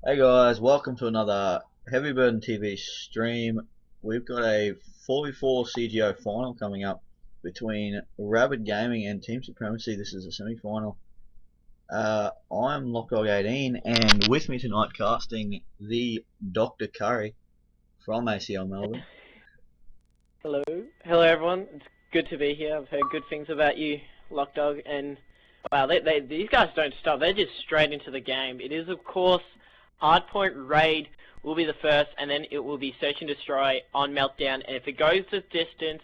Hey guys, welcome to another Heavy Burden TV stream. We've got a 4v4 CGO final coming up between Rabid Gaming and Team Supremacy. This is a semi-final. I'm Lockdog18, and with me tonight casting the Dr. Curry from ACL Melbourne. Hello. Hello everyone. It's good to be here. I've heard good things about you, Lockdog, and wow, these guys don't stop. They're just straight into the game. It is, of course, Hardpoint Raid will be the first, and then it will be Search and Destroy on Meltdown, and if it goes the distance,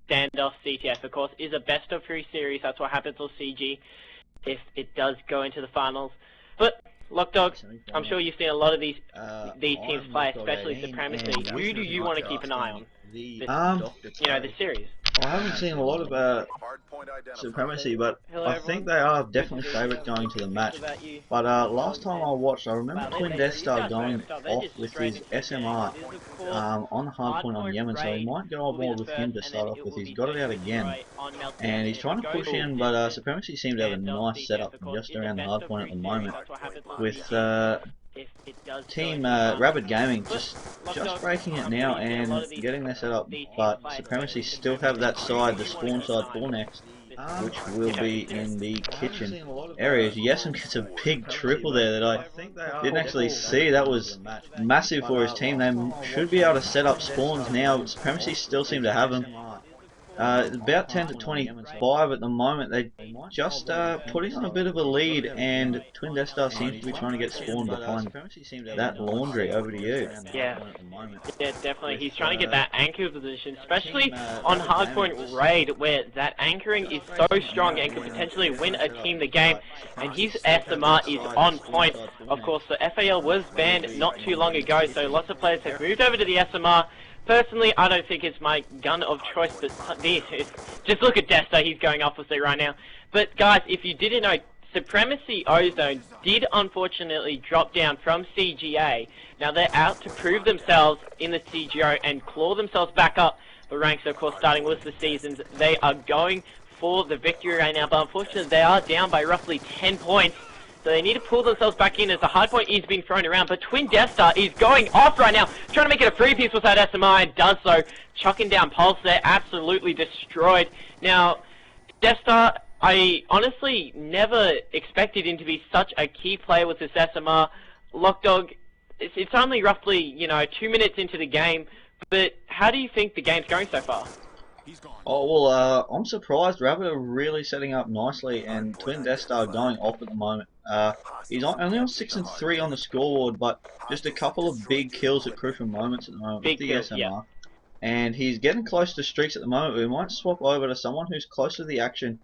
Standoff CTF, of course, is a best of 3 series. That's what happens on CG if it does go into the finals. But Lockdog, I'm sure you've seen a lot of these teams play, especially Supremacy. Who do you want to keep an eye on this series? I haven't seen a lot of Supremacy, but I think they are definitely favourites going to the match. But last time I watched, I remember Twin Death Star going off with his SMR on the hardpoint on Yemen, so he might go on board with him to start off with. He's got it out again, and he's trying to push in, but Supremacy seems to have a nice setup just around the hardpoint at the moment, with Team Rabid Gaming just breaking it now and getting their setup, but Supremacy still have that side, the spawn side for next, which will be in the kitchen areas. Yesem gets a big triple there that I didn't actually see. That was massive for his team. They should be able to set up spawns now, but Supremacy still seem to have them. About 10 to 25 at the moment. They just putting on a bit of a lead, and Twin Death Star seems to be trying to get spawned behind that laundry. Over to you. Yeah, definitely. He's trying to get that anchor position, especially on Hardpoint Raid, where that anchoring is so strong and could potentially win a team the game. And his SMR is on point. Of course, the FAL was banned not too long ago, so lots of players have moved over to the SMR. Personally, I don't think it's my gun of choice, but just look at Desta, he's going opposite right now. But guys, if you didn't know, Supremacy.Ozone did unfortunately drop down from CGA. Now they're out to prove themselves in the CGO and claw themselves back up the ranks, of course, starting with the seasons. They are going for the victory right now, but unfortunately they are down by roughly 10 points. So they need to pull themselves back in as the hardpoint is being thrown around. But Twin Death Star is going off right now, trying to make it a 3-piece with that SMR, and does so. Chucking down Pulse there, absolutely destroyed. Now, Death Star, I honestly never expected him to be such a key player with this SMR. Lockdog, it's only roughly, 2 minutes into the game, but how do you think the game's going so far? Oh well, I'm surprised. Rabid are really setting up nicely, and Twin Death Star going off at the moment. He's only on 6 and 3 on the scoreboard, but just a couple of big kills at crucial moments at the moment with the SMR. Yeah. And he's getting close to streaks at the moment. We might swap over to someone who's close to the action.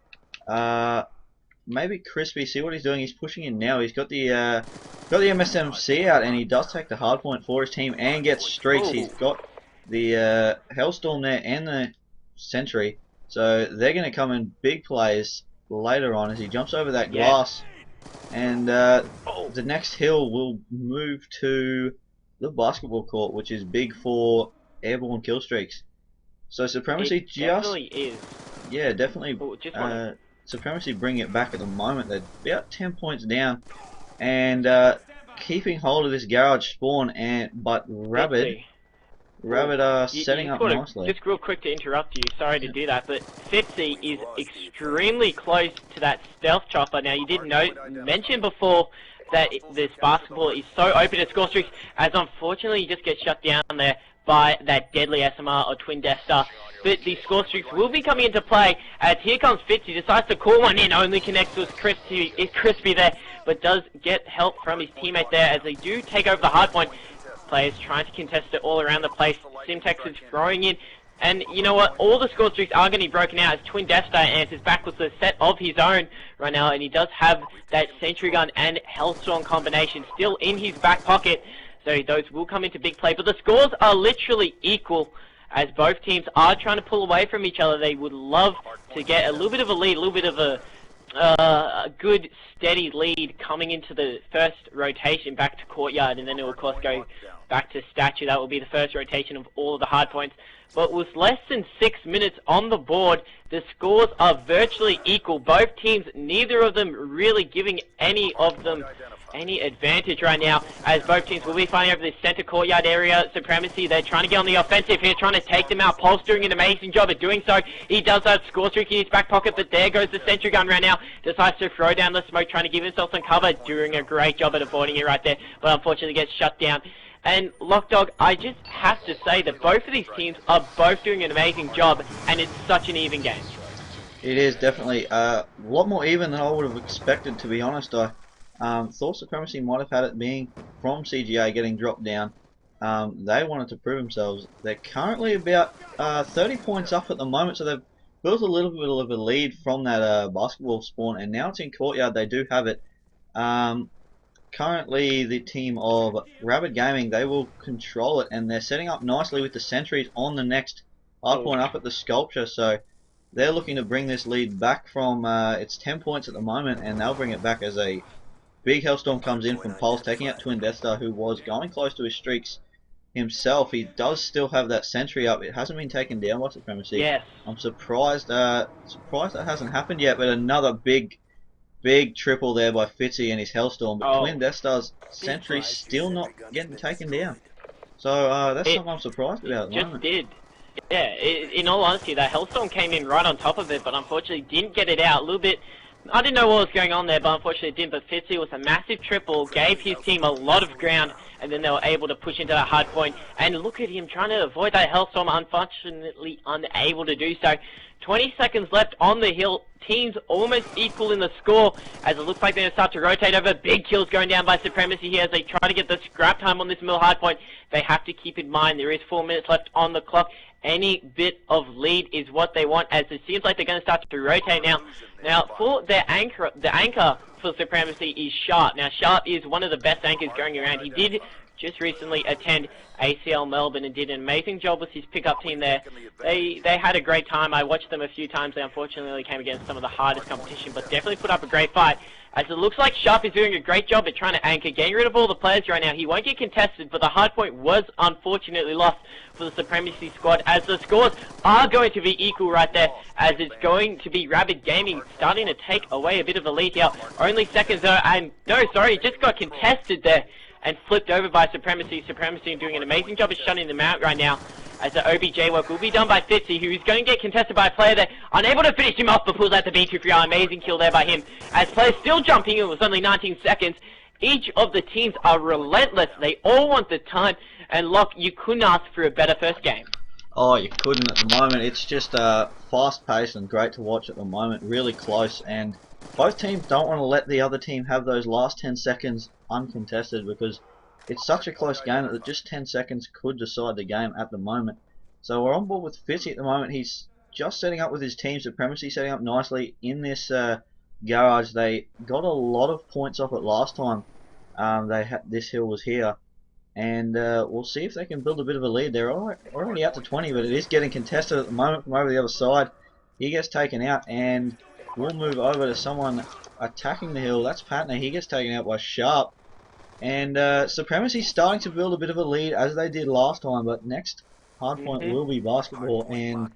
Maybe Crispy. See what he's doing. He's pushing in now. He's got the MSMC out, and he does take the hardpoint for his team and gets streaks. Ooh. He's got the Hellstorm there and the Sentry, so they're going to come in big plays later on as he jumps over that glass, and the next hill will move to the basketball court, which is big for airborne kill streaks. So Supremacy definitely Supremacy bring it back at the moment. They're about 10 points down, and keeping hold of this garage spawn, but Rabid setting up nicely. Just real quick to interrupt you, sorry to do that, but Fitzy is extremely close to that stealth chopper. Now, you did mention before that this basketball is so open to score streaks, as unfortunately you just get shut down there by that deadly SMR or Twin Death Star. But the score streaks will be coming into play as here comes Fitzy, decides to call one in, only connects with Crispy there, but does get help from his teammate there as they do take over the hardpoint. Players trying to contest it all around the place. Simtex is throwing in, and you know what? All the score streaks are going to be broken out as Twin Death Star answers back with a set of his own right now, and he does have that Sentry Gun and Hellstorm combination still in his back pocket, so those will come into big play. But the scores are literally equal as both teams are trying to pull away from each other. They would love to get a little bit of a lead, a little bit of a good steady lead coming into the first rotation back to Courtyard, and then it will of course go back to Statue. That will be the first rotation of all of the hard points. But with less than 6 minutes on the board, the scores are virtually equal. Both teams, neither of them really giving any of them any advantage right now, as both teams will be fighting over this center courtyard area. Supremacy, they're trying to get on the offensive here, trying to take them out. Pulse doing an amazing job at doing so. He does have score streak in his back pocket, but there goes the sentry gun right now. Decides to throw down the smoke, trying to give himself some cover, doing a great job at avoiding it right there, but unfortunately gets shut down. And Lockdog, I just have to say that both of these teams are both doing an amazing job, and it's such an even game. It is definitely a lot more even than I would have expected, to be honest. I thought Supremacy might have had it being from CGA getting dropped down. They wanted to prove themselves. They're currently about 30 points up at the moment, so they've built a little bit of a lead from that basketball spawn, and now it's in courtyard. They do have it. Currently, the team of Rabid Gaming, they will control it, and they're setting up nicely with the sentries on the next hardpoint up at the sculpture. So they're looking to bring this lead back from it's 10 points at the moment, and they'll bring it back as a big Hellstorm comes in from Pulse, taking out Twin Death Star, who was going close to his streaks himself. He does still have that sentry up. It hasn't been taken down by Supremacy. Yes. I'm surprised that hasn't happened yet, but another big triple there by Fitzy and his Hellstorm. But Twin Death Star's sentry still not getting taken down. So that's something I'm surprised about at the moment. Just did. Yeah, in all honesty, that Hellstorm came in right on top of it, but unfortunately didn't get it out. A little bit, I didn't know what was going on there, but unfortunately it didn't. But Fitzy was a massive triple, gave his team a lot of ground, and then they were able to push into that hard point. And look at him trying to avoid that Hellstorm, unfortunately unable to do so. 20 seconds left on the hill. Teams almost equal in the score, as it looks like they're going to start to rotate over. Big kills going down by Supremacy here as they try to get the scrap time on this middle hard point. They have to keep in mind there is 4 minutes left on the clock. Any bit of lead is what they want, as it seems like they're going to start to rotate now. Now, for their anchor, the anchor for Supremacy is Sharp. Now, Sharp is one of the best anchors going around. He did just recently attend ACL Melbourne and did an amazing job with his pickup team there. They had a great time. I watched them a few times. They unfortunately came against some of the hardest competition, but definitely put up a great fight. As it looks like Sharp is doing a great job at trying to anchor, getting rid of all the players right now. He won't get contested, but the hard point was unfortunately lost for the Supremacy squad, as the scores are going to be equal right there, as it's going to be Rabid Gaming starting to take away a bit of a lead here. Only seconds though, and no, sorry, it just got contested there and flipped over by Supremacy. Supremacy doing an amazing job of shutting them out right now, as the OBJ work will be done by Fitzy, who is going to get contested by a player there, unable to finish him off, but pulls out the B2-3R. Amazing kill there by him, as players still jumping. It was only 19 seconds. Each of the teams are relentless. They all want the time, and Locke, you couldn't ask for a better first game. Oh, you couldn't at the moment. It's just fast-paced and great to watch at the moment. Really close, and both teams don't want to let the other team have those last 10 seconds uncontested, because it's such a close game that just 10 seconds could decide the game at the moment. So we're on board with Fitzy at the moment. He's just setting up with his team. Supremacy setting up nicely in this garage. They got a lot of points off it last time. This hill was here, and we'll see if they can build a bit of a lead. They're already out to 20, but it is getting contested at the moment from over the other side. He gets taken out, and we'll move over to someone attacking the hill. That's Patner. He gets taken out by Sharp. And Supremacy starting to build a bit of a lead, as they did last time, but next hardpoint will be basketball. And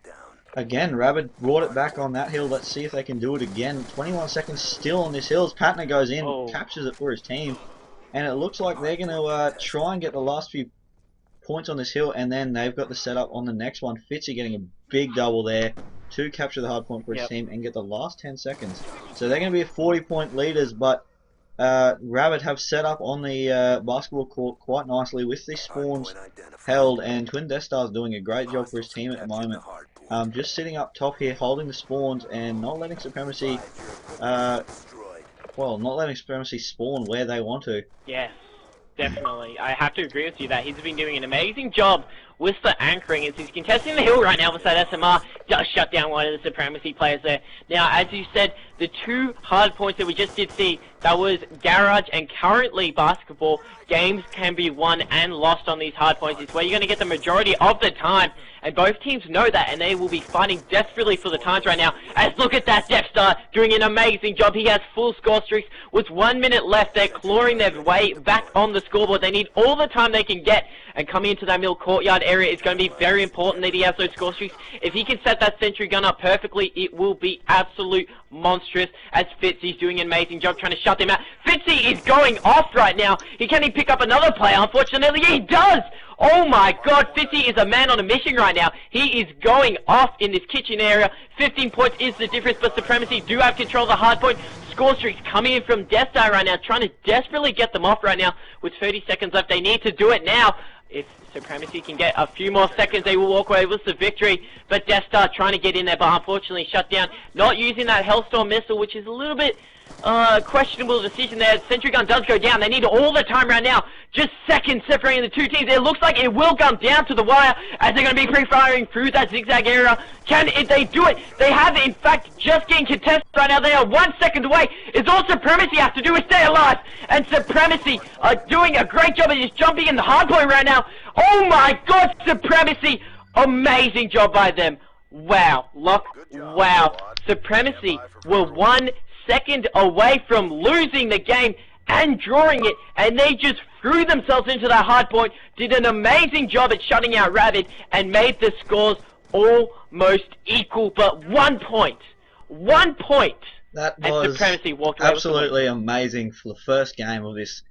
again, Rabid brought it back on that hill. Let's see if they can do it again. 21 seconds still on this hill as Patner goes in, captures it for his team. And it looks like they're going to try and get the last few points on this hill, and then they've got the setup on the next one. Fitzy getting a big double there to capture the hardpoint for his team and get the last 10 seconds. So they're going to be 40-point leaders, but Rabid have set up on the basketball court quite nicely with the spawns held, and Twin Death Star's doing a great job for his team at the moment. Just sitting up top here, holding the spawns and not letting Supremacy, not letting Supremacy spawn where they want to. Yes, definitely. I have to agree with you that he's been doing an amazing job with the anchoring, as he's contesting the hill right now with that SMR. Does shut down one of the Supremacy players there. Now, as you said, the two hard points that we just did see, that was Garage and currently basketball. Games can be won and lost on these hard points. It's where you're going to get the majority of the time, and both teams know that, and they will be fighting desperately for the times right now. As look at that, Death Star doing an amazing job. He has full score streaks with 1 minute left. They're clawing their way back on the scoreboard. They need all the time they can get, and coming into that middle courtyard area is going to be very important that he has those score streaks. If he can set that sentry gun up perfectly, it will be absolute monstrous, as Fitzy's doing an amazing job trying to shut them out. Fitzy is going off right now. He can't even pick up another player, unfortunately. He does! Oh my god, Fitzy is a man on a mission right now. He is going off in this kitchen area. 15 points is the difference, but Supremacy do have control of the hard point. Score streaks coming in from Death Star right now, trying to desperately get them off right now. With 30 seconds left, they need to do it now. If Supremacy can get a few more seconds, they will walk away with the victory. But Death Star trying to get in there, but unfortunately shut down. Not using that Hellstorm missile, which is a little bit questionable decision there. Sentry gun does go down. They need all the time right now. Just seconds separating the two teams. It looks like it will come down to the wire as they're going to be pre-firing through that zigzag area. Can they do it? They have, in fact, just getting contested right now. They are 1 second away. It's all Supremacy has to do is stay alive. And Supremacy are doing a great job of just jumping in the hard point right now. Oh my god, Supremacy. Amazing job by them. Wow. Wow. Supremacy were 1 second away from losing the game and drawing it, and they just threw themselves into that hard point, did an amazing job at shutting out Rabid, and made the scores almost equal, but 1 point. 1 point. That and was Supremacy walked away absolutely amazing for the first game of this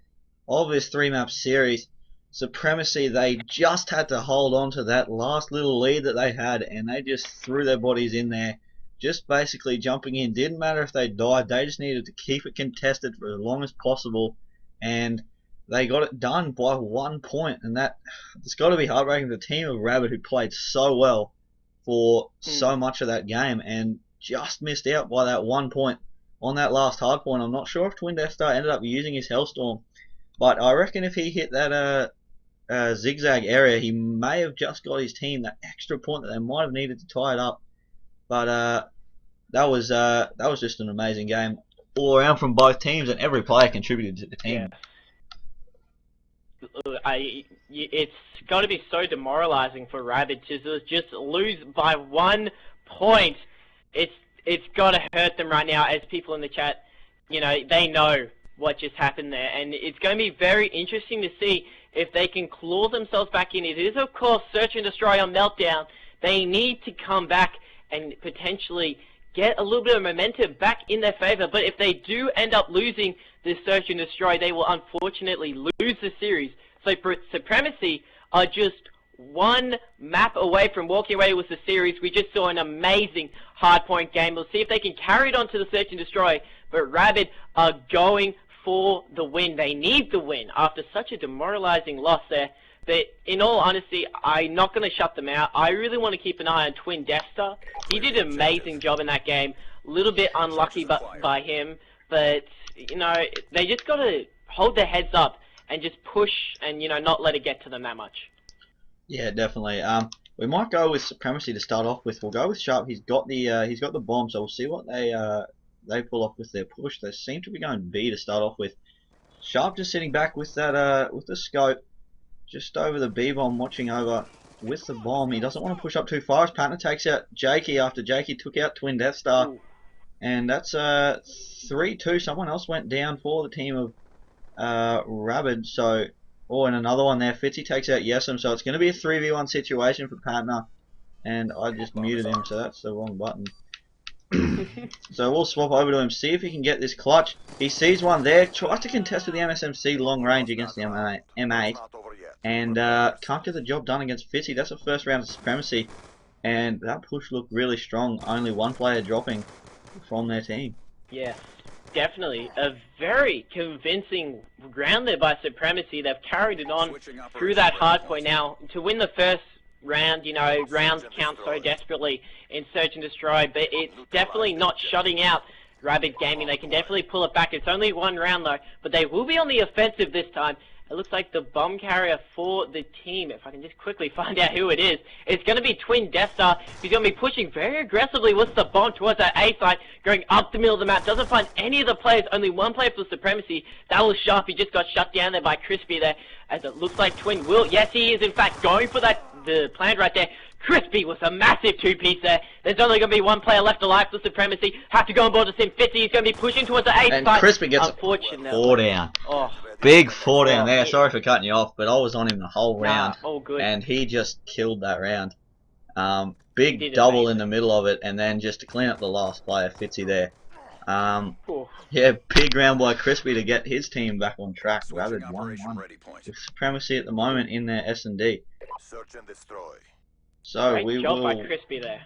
3-map series. Supremacy, they just had to hold on to that last little lead that they had, and they just threw their bodies in there. Just basically jumping in. Didn't matter if they died, they just needed to keep it contested for as long as possible, and they got it done by 1 point. And that, it's got to be heartbreaking for the team of Rabid, who played so well for so much of that game and just missed out by that 1 point on that last hard point. I'm not sure if Twin Death Star ended up using his Hellstorm, but I reckon if he hit that zigzag area, he may have just got his team that extra point that they might have needed to tie it up. But that was just an amazing game all around from both teams, and every player contributed to the team. Yeah. It's got to be so demoralizing for Rabid to just lose by 1 point. It's got to hurt them right now, as people in the chat, you know, they know what just happened there, and it's going to be very interesting to see if they can claw themselves back in. It is, of course, Search and Destroy on Meltdown. They need to come back and potentially get a little bit of momentum back in their favor. But if they do end up losing this Search and Destroy, they will unfortunately lose the series. So Supremacy are just 1 map away from walking away with the series. We just saw an amazing hardpoint game. We'll see if they can carry it on to the Search and Destroy. But Rabid are going for the win. They need the win after such a demoralizing loss there. But in all honesty, I'm not going to shut them out. I really want to keep an eye on Twin Death Star. He did an amazing job in that game. A little bit unlucky by him, but you know, they just got to hold their heads up and just push and, you know, not let it get to them that much. Yeah, definitely. We might go with Supremacy to start off with. We'll go with Sharp. He's got the bomb, so we'll see what they pull off with their push. They seem to be going B to start off with. Sharp just sitting back with that with the scope. Just over the B-bomb, watching over with the bomb. He doesn't want to push up too far. His partner takes out Jakey after Jakey took out Twin Death Star. Ooh. And that's 3-2. Someone else went down for the team of Rabid. So, and another one there. Fitzy takes out Yesem. So it's going to be a 3v1 situation for partner. And I just muted him, so that's the wrong button. So we'll swap over to him, see if he can get this clutch. He sees one there, tries to contest with the MSMC long range against the M8. And can't get the job done against Fitzy. That's the first round of Supremacy, and that push looked really strong. Only one player dropping from their team. Yeah, definitely a very convincing round there by Supremacy. They've carried it on through that hard point now to win the first round. You know, rounds count so desperately in Search and Destroy, but it's definitely not shutting out Rabid Gaming. They can definitely pull it back. It's only 1 round though, but they will be on the offensive this time. It looks like the bomb carrier for the team, if I can just quickly find out who it is, it's going to be Twin Death Star. He's going to be pushing very aggressively with the bomb towards that A side, going up the middle of the map. Doesn't find any of the players, only one player for Supremacy. That was Sharp. He just got shut down there by Crispy there, as it looks like Twin will. Yes, he is in fact going for the plan right there. Crispy was a massive 2-piece there. There's only going to be 1 player left alive for Supremacy. Have to go on board to Sim 50. He's going to be pushing towards the A side. And Crispy gets a 4 down. Oh. Big 4 down there. Sorry for cutting you off, but I was on him the whole round. All good. And he just killed that round. Big double in the middle of it, and then just to clean up the last player, Fitzy there. Ooh. Yeah, big round by Crispy to get his team back on track. Rabid 1-1 with Supremacy at the moment in their S&D. Search and destroy. So Great we job by will Crispy there.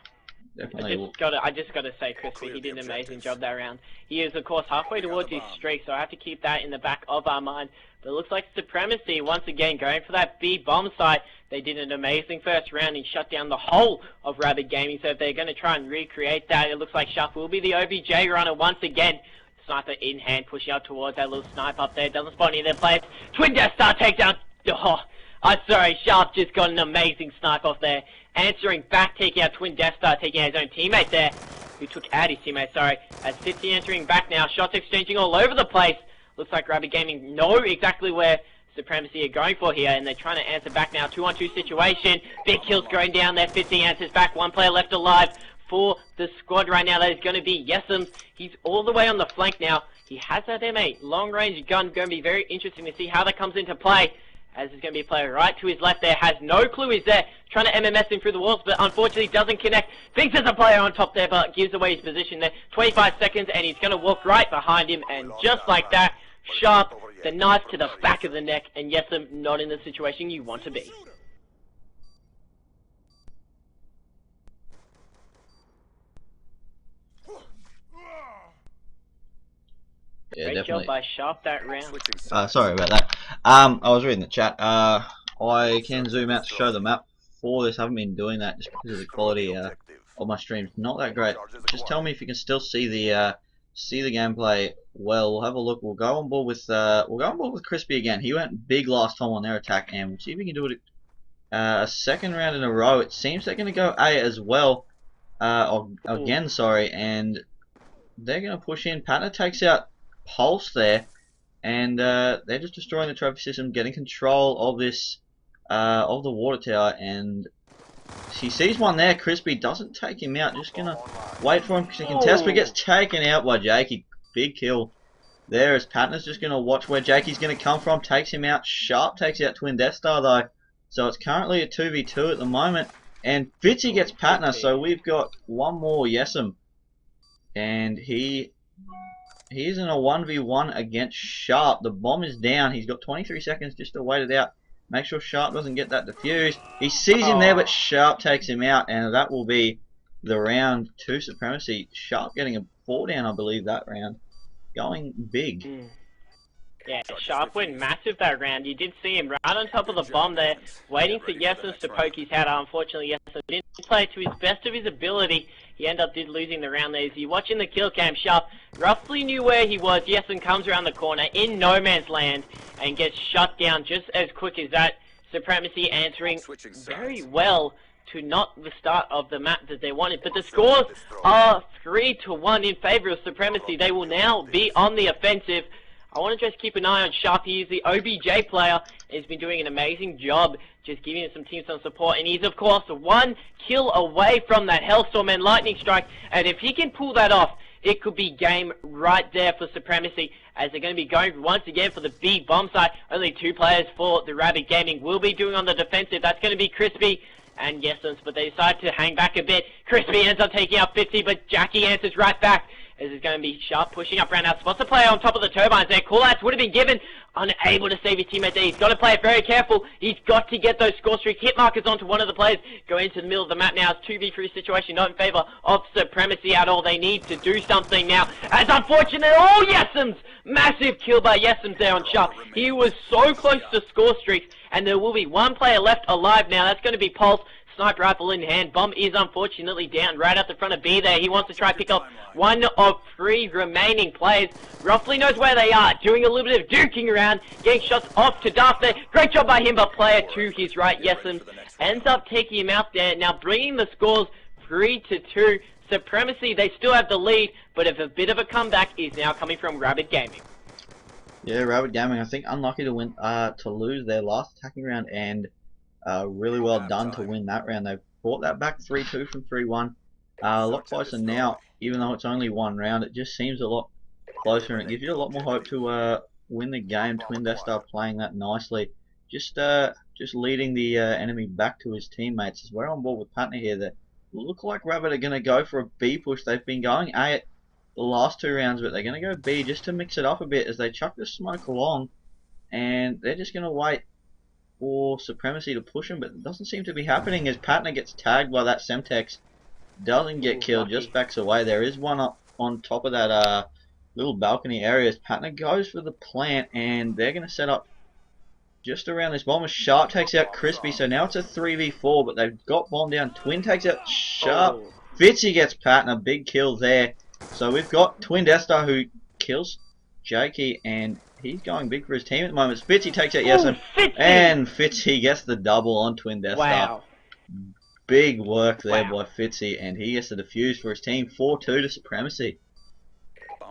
definitely. I just gotta say, Crispy, he did an amazing job that round. He is, of course, halfway towards his streak, so I have to keep that in the back of our mind. But it looks like Supremacy, once again, going for that B bomb site. They did an amazing first round and shut down the whole of Rabid Gaming, so if they're going to try and recreate that, it looks like Sharp will be the OBJ runner once again. Sniper in hand, pushing out towards that little snipe up there. Doesn't spot any of their players. Twin Death Star takedown. Oh, I'm sorry, Sharp just got an amazing snipe off there. Answering back, taking out Twin Death Star, taking out his own teammate there. Who took out his teammate, sorry. As City entering back now, shots exchanging all over the place. Looks like Rabid Gaming know exactly where Supremacy are going for here, and they're trying to answer back now. 2-on-2 situation. Big kills going down there. 50 answers back. One player left alive for the squad right now. That is going to be Yesem. He's all the way on the flank now. He has that M8 long-range gun. Going to be very interesting to see how that comes into play. As there's going to be a player right to his left there. Has no clue he's there. Trying to MMS him through the walls, but unfortunately doesn't connect. Thinks there's a player on top there, but gives away his position there. 25 seconds, and he's going to walk right behind him. And just like that, Sharp, the knife to the back of the neck. And Yesem, not in the situation you want to be. Yeah, Great definitely. job by Sharp that round. Sorry about that. I was reading the chat. I can zoom out to show the map for this. I haven't been doing that just because of the quality of my stream. Not that great. Just tell me if you can still see the gameplay. Well, we'll have a look. We'll go on board with Crispy again. He went big last time on their attack, and we'll see if we can do it a second round in a row. It seems they're going to go A as well. Again, sorry, and they're going to push in. Patna takes out Pulse there, and they're just destroying the trophy system, getting control of this of the water tower, and he sees one there. Crispy doesn't take him out, just gonna wait for him to contest, but gets taken out by Jakey. Big kill there, as Patna's just gonna watch where Jakey's gonna come from, takes him out. Sharp takes out Twin Death Star though, so it's currently a 2v2 at the moment, and Fitzy gets Patna, so we've got one more Yesem, and he's in a 1v1 against Sharp. The bomb is down. He's got 23 seconds just to wait it out. Make sure Sharp doesn't get that defused. He sees him there, but Sharp takes him out, and that will be the round to Supremacy. Sharp getting a 4 down, I believe, that round. Going big. Yeah, Sharp went massive that round. You did see him right on top of the bomb there, waiting for Yesem to poke his head out. Unfortunately, Yesem didn't play to his best of his ability. He ended up losing the round there. As you watching the kill cam, Sharp roughly knew where he was. Yesem comes around the corner in no man's land and gets shut down just as quick as that. Supremacy answering very well to not the start of the map that they wanted. But the scores are 3-1 in favor of Supremacy. They will now be on the offensive. I want to just keep an eye on Sharp. He is the OBJ player. He's been doing an amazing job just giving some teams some support. And he's, of course, 1 kill away from that Hellstorm and Lightning Strike. And if he can pull that off, it could be game right there for Supremacy, as they're going to be going once again for the big bomb site. Only 2 players for the Rabid Gaming will be doing on the defensive. That's going to be Crispy and Yesem, but they decide to hang back a bit. Crispy ends up taking out 50, but Jackie answers right back. This is going to be Sharp pushing up around now. Spots a player on top of the turbines there. Callouts would have been given. Unable to save his teammate there. He's got to play it very careful. He's got to get those score streak hit markers onto one of the players. Go into the middle of the map now. It's 2v3 situation, not in favor of Supremacy at all. They need to do something now. As unfortunate, oh, Yesem's massive kill by Yesem's there on Sharp. He was so close to score streaks, and there will be 1 player left alive now. That's going to be Pulse. Sniper rifle in hand. Bomb is unfortunately down right at the front of B there. He wants to try pick up 1 of 3 remaining players. Roughly knows where they are. Doing a little bit of duking around. Getting shots off to Darth there. Great job by him, but player to his right, Yesem, ends up taking him out there. Now bringing the scores 3-2. Supremacy, they still have the lead, but if a bit of a comeback is now coming from Rabid Gaming. Yeah, Rabid Gaming, I think, unlucky to lose their last attacking round, and really well done to win that round. They've brought that back 3-2 from 3-1. A lot closer now, even though it's only 1 round. It just seems a lot closer, and it gives you a lot more hope to win the game. Twin Death Star playing that nicely, just leading the enemy back to his teammates. As we're on board with Patna here, that look like Rabid are going to go for a B push. They've been going A at the last 2 rounds, but they're going to go B just to mix it up a bit as they chuck the smoke along, and they're just going to wait for Supremacy to push him, but it doesn't seem to be happening as Patna gets tagged by that Semtex, doesn't get killed, just backs away. There is one up on top of that little balcony area as Patna goes for the plant, and they're going to set up just around this bomb. Sharp takes out Crispy, so now it's a 3v4, but they've got bomb down. Twin takes out Sharp. Fitzy gets Patna, big kill there. So we've got Twin Death Star who kills Jakey, and he's going big for his team at the moment. Fitzy takes out Yesem, and Fitzy gets the double on Twin Death Star. Big work there by Fitzy, and he gets the defuse for his team. 4-2 to Supremacy.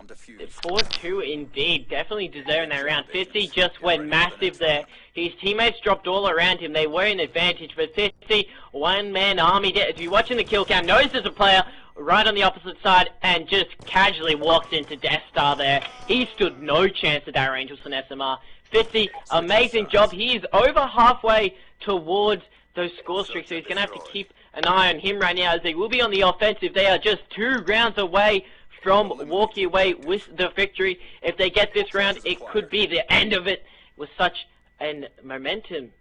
4-2 indeed, definitely deserving that round. Fitzy just went massive there. His teammates dropped all around him. They were in advantage, but Fitzy, one-man army. If you're watching the kill cam, knows there's a player right on the opposite side and just casually walks into Death Star there. He stood no chance at Darrow Angels and SMR. Fitzy, amazing job. He is over halfway towards those score streaks, so he's going to have to keep an eye on him right now as they will be on the offensive. They are just 2 rounds away from walking away with the victory. If they get this round, it could be the end of it with such an momentum.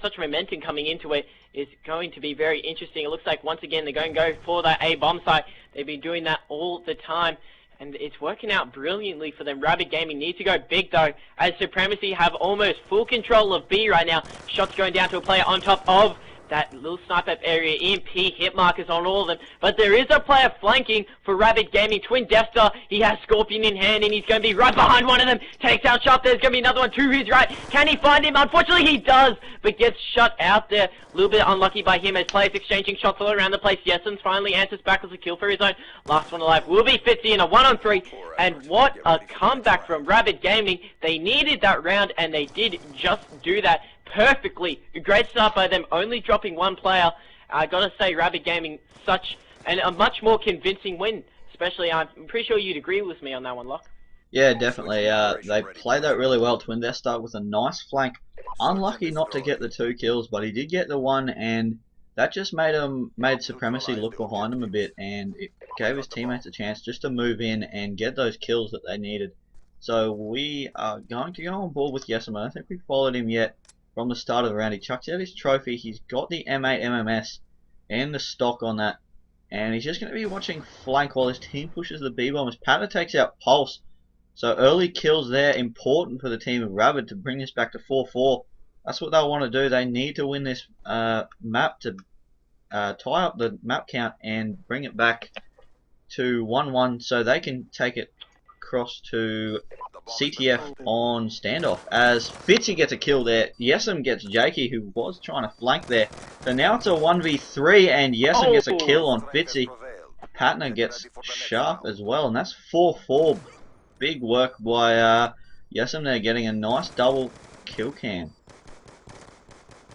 Such momentum coming into it is going to be very interesting. It looks like once again they're going to go for that A bomb site. They've been doing that all the time, and it's working out brilliantly for them. Rabid Gaming needs to go big though, as Supremacy have almost full control of B right now. Shots going down to a player on top of that little sniper area. EMP hit markers on all of them, but there is a player flanking for Rabid Gaming. Twin Death Star, he has Scorpion in hand and he's going to be right behind one of them. Takes out Sharp. There's going to be another one to his right. Can he find him? Unfortunately he does, but gets shut out there. A little bit unlucky by him as players exchanging shots all around the place. Yesens finally answers back with a kill for his own. Last one alive will be Fitzy in a 1-on-3, and what a comeback from Rabid Gaming. They needed that round and they did just do that perfectly. A great start by them, only dropping 1 player. I gotta say, Rabid Gaming, a much more convincing win. Especially, I'm pretty sure you'd agree with me on that one, Locke. Yeah, definitely. They played that really well. Twin Death Star with a nice flank. Unlucky not to get the 2 kills, but he did get the 1, and that just made Supremacy look behind him a bit, and it gave his teammates a chance just to move in and get those kills that they needed. So we are going to go on board with Yesem. I don't think we followed him yet. From the start of the round, he chucks out his trophy. He's got the M8 MMS and the stock on that, and he's just going to be watching flank while his team pushes the B-bomb as Patna takes out Pulse. So early kills there, important for the team of Rabid to bring this back to 4-4. That's what they'll want to do. They need to win this map to tie up the map count and bring it back to 1-1 so they can take it across to CTF on standoff as Fitzy gets a kill there. Yesem gets Jakey, who was trying to flank there. So now it's a 1v3 and Yesem gets a kill on Fitzy. Patna gets Sharp as well, and that's 4-4. Big work by Yesem there, getting a nice double kill cam.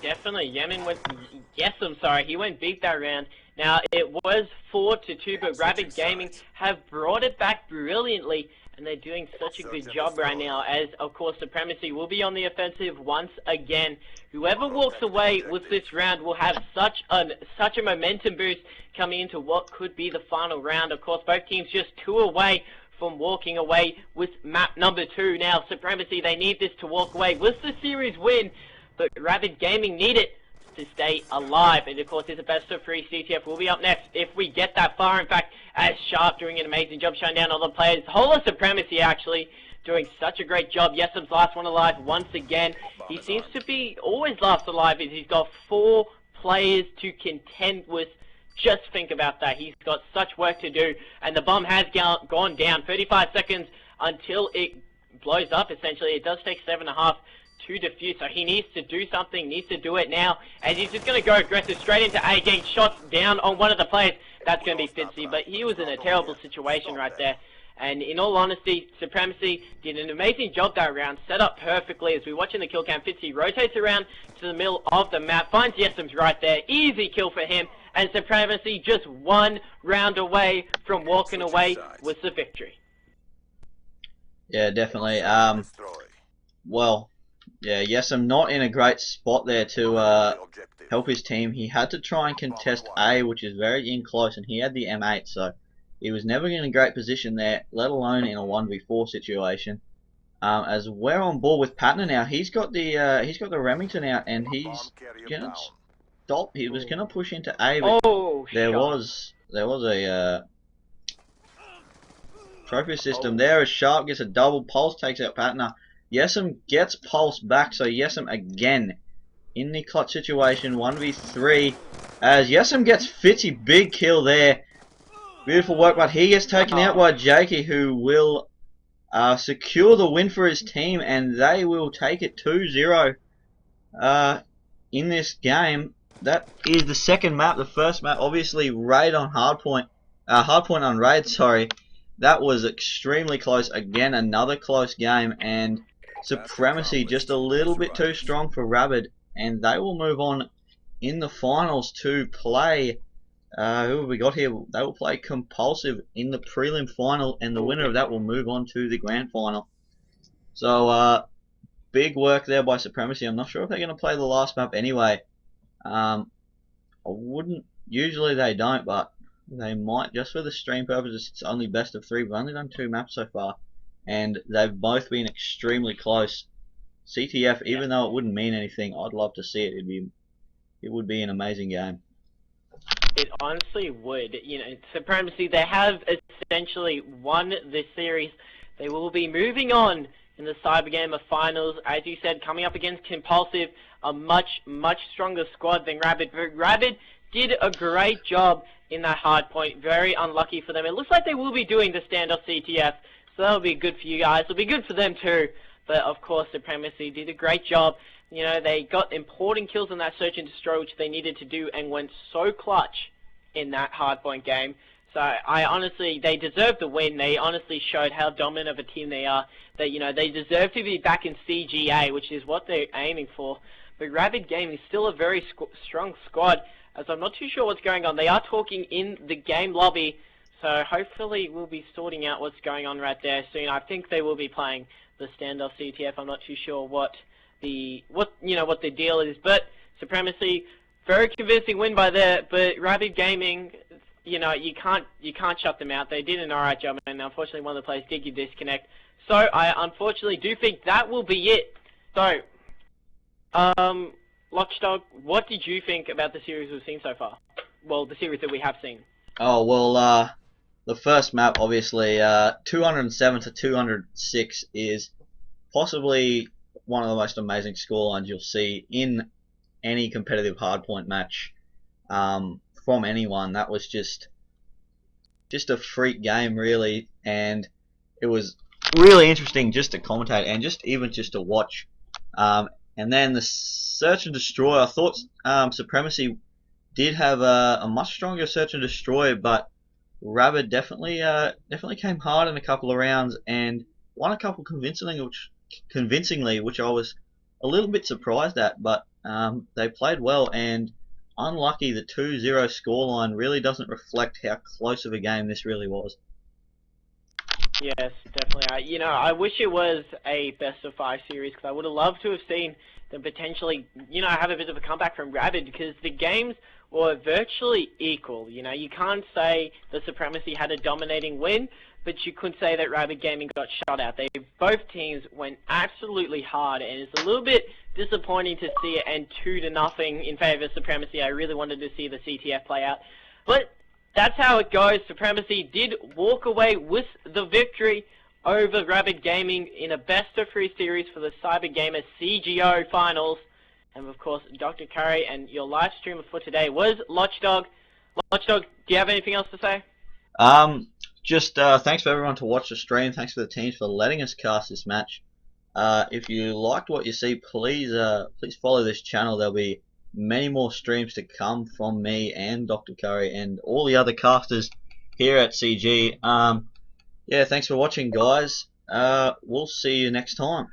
Definitely, Yesem, he went big that round. Now, it was 4-2, but Rabid Gaming have brought it back brilliantly, and they're doing such a good job right now, as, of course, Supremacy will be on the offensive once again. Whoever walks away with this round will have such a momentum boost coming into what could be the final round. Of course, both teams just 2 away from walking away with map number 2. Now, Supremacy, they need this to walk away with the series win, but Rabid Gaming need it to stay alive. And of course, it's a best of 3. CTF will be up next if we get that far. In fact, as Sharp doing an amazing job shutting down all the players. Whole of Supremacy actually doing such a great job. Yesem's last one alive once again. He seems to be always last alive as he's got 4 players to contend with. Just think about that. He's got such work to do, and the bomb has gone down. 35 seconds until it blows up, essentially. It does take 7.5 to defuse, so he needs to do something, needs to do it now, and he's just going to go aggressive straight into A, getting shots down on one of the players. That's going to be Fitzy, but he was in a terrible situation right there. And in all honesty, Supremacy did an amazing job that round, set up perfectly. As we watch in the kill cam, Fitzy rotates around to the middle of the map, finds Yesem's right there, easy kill for him, and Supremacy just 1 round away from walking away with the victory. Yeah, definitely. Well, yeah, Yesem not in a great spot there to help his team. He had to try and contest A, which is very in close, and he had the M8, so He was never in a great position there, let alone in a 1v4 situation. As we're on board with Patner now, he's got the Remington out, and he's gonna stop. He was gonna push into A, but there was a trophy system there. As Sharp gets a double, Pulse takes out Patner. Yesem gets Pulse back, so Yesem again in the clutch situation, 1v3. As Yesem gets Fitzy, big kill there. Beautiful work, but he gets taken out by Jakey, who will secure the win for his team, and they will take it 2-0 in this game. That is the second map. The first map, obviously, Raid on Hardpoint. Hardpoint on Raid, sorry. That was extremely close. Again, another close game, and Supremacy just a little bit too strong for Rabid, and they will move on in the finals to play. Who have we got here? They will play Compulsive in the prelim final, and the winner of that will move on to the grand final. So, big work there by Supremacy. I'm not sure if they're going to play the last map anyway. I wouldn't. Usually they don't, but they might, just for the stream purposes. It's only best of 3. We've only done 2 maps so far, and they've both been extremely close. CTF, even though it wouldn't mean anything, I'd love to see it. It would be an amazing game. It honestly would. You know, Supremacy, they have essentially won this series. They will be moving on in the Cybergamer finals, as you said, coming up against Compulsive, a much, much stronger squad than Rabid. But Rabid did a great job in that hard point. Very unlucky for them. It looks like they will be doing the standoff CTF, so that'll be good for you guys. It'll be good for them too. But of course, Supremacy did a great job. You know, they got important kills in that search and destroy, which they needed to do, and went so clutch in that hardpoint game. So I honestly, they deserve the win. They honestly showed how dominant of a team they are. That, you know, they deserve to be back in CGA, which is what they're aiming for. But Rabid Gaming is still a very strong squad, as I'm not too sure what's going on. They are talking in the game lobby, so hopefully we'll be sorting out what's going on right there soon. I think they will be playing the standoff CTF. I'm not too sure what the deal is, but Supremacy, very convincing win by there. But Rabid Gaming, you know, you can't shut them out. They did an alright job, and unfortunately one of the players did get disconnect. So I unfortunately do think that will be it. So, Lockstock, what did you think about the series we've seen so far? Well, the series that we have seen. Oh well, the first map, obviously, 207 to 206 is possibly one of the most amazing scorelines you'll see in any competitive hardpoint match from anyone. That was just a freak game, really, and it was really interesting just to commentate and even just to watch. And then the search and destroy, I thought Supremacy did have a much stronger search and destroy, but Rabid definitely came hard in a couple of rounds and won a couple convincingly, which I was a little bit surprised at. But they played well, and unlucky the 2-0 scoreline really doesn't reflect how close of a game this really was. Yes, definitely. I wish it was a best-of-5 series, because I would have loved to have seen them potentially, have a bit of a comeback from Rabid, because the games were virtually equal. You can't say the Supremacy had a dominating win, but you could say that Rabid Gaming got shut out. Both teams went absolutely hard, and it's a little bit disappointing to see it end 2-0 in favor of Supremacy. I really wanted to see the CTF play out, but that's how it goes. Supremacy did walk away with the victory over Rabid Gaming in a best-of-3 series for the Cybergamer CGO finals. And of course, Dr. Curry, and your live streamer for today was Lochdog. Lochdog, do you have anything else to say? Just thanks for everyone to watch the stream. Thanks for the teams for letting us cast this match. If you liked what you see, please follow this channel. There'll be many more streams to come from me and Dr. Curry and all the other casters here at CG. Yeah, thanks for watching, guys. We'll see you next time.